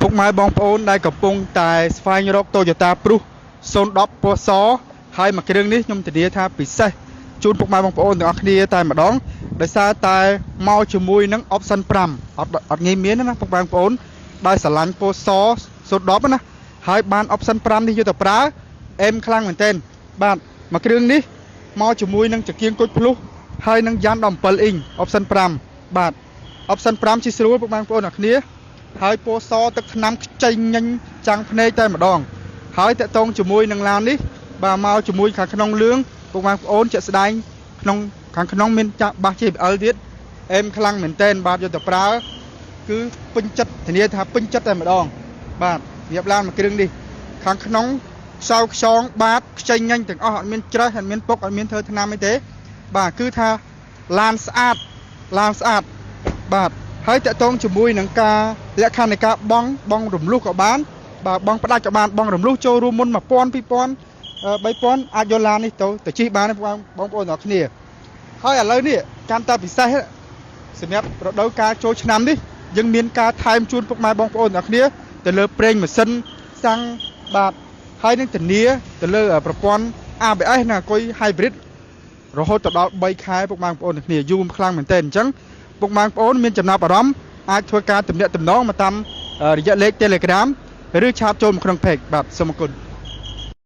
ពុកម៉ែបងប្អូនដែលកំពុងតែស្វែងរក Toyota Prius 010 ពណ៌សហើយមួយគ្រឿងនេះខ្ញុំធានាថាពិសេសជូនពុកម៉ែបងប្អូនទាំងអស់គ្នាតែម្ដងដោយសារតែមកជាមួយនឹង option 5អត់ងាយមានណាពុកម៉ែបងប្អូនដោយស្រឡាញ់ពណ៌ស010ណាហើយបាន option 5នេះយកទៅប្រើអេមខ្លាំងមែនទែនបាទមួយគ្រឿងនេះមកជាមួយនឹងចង្គៀងគុជភ្លុះហើយនឹងយ៉ាន់17អ៊ីង option 5បាទ option 5ជាស្រួលពុកម៉ែបងប្អូនអ្នកគ្នាហើយពណ៌សទឹកថ្នាំខ្ចីញញចាំងភ្នែកតែម្ដងហើយតកតងជាមួយនឹងឡាននេះបាទមកជាមួយខាងក្នុងលឿងពុកម៉ែបងប្អូនជាក់ស្ដែងក្នុងខាងក្នុងមានចាក់បាស JBL ទៀតអេមខ្លាំងមែនតែនបាទយកទៅប្រើគឺពេញចិត្តធានាថាពេញចិត្តតែម្ដងបាទរៀបឡានមួយគ្រឿងនេះខាងក្នុងខ្សោខ្យងបាតខ្ចីញញទាំងអស់អត់មានច្រេះអត់មានពុកអត់មានធ្វើថ្នាំអីទេបាទគឺថាឡានស្អាតបាទហើយតកតងជាមួយនឹងការលក្ខខណ្ឌនៃការបង់រំលោះក៏បានបាទបង់ផ្ដាច់ក៏បានបង់រំលោះចូលរួមមុន1000 2000 3000អាចយកឡាននេះទៅជិះបានបងប្អូនទាំងគ្នាហើយឥឡូវនេះកាន់តែពិសេសសម្រាប់រដូវកាលចូលឆ្នាំនេះយើងមានការថែមជូនពុកម៉ែបងប្អូនទាំងគ្នាទៅលើប្រេងម៉ាស៊ីនសាំងបាទហើយនឹងធានាទៅលើប្រព័ន្ធ ABS និងអគុយ Hybrid រហូតដល់3ខែពុកម៉ែបងប្អូនទាំងគ្នាយូរខ្លាំងមែនទែនអញ្ចឹងពុកម៉ែបងប្អូនមានចំណាប់អារម្មណ៍អាចធ្វើការទំនាក់ទំនងមកតាមរយៈលេខ Telegram ឬឆាតចូលមកក្នុង Page បាទសូមអរគុណ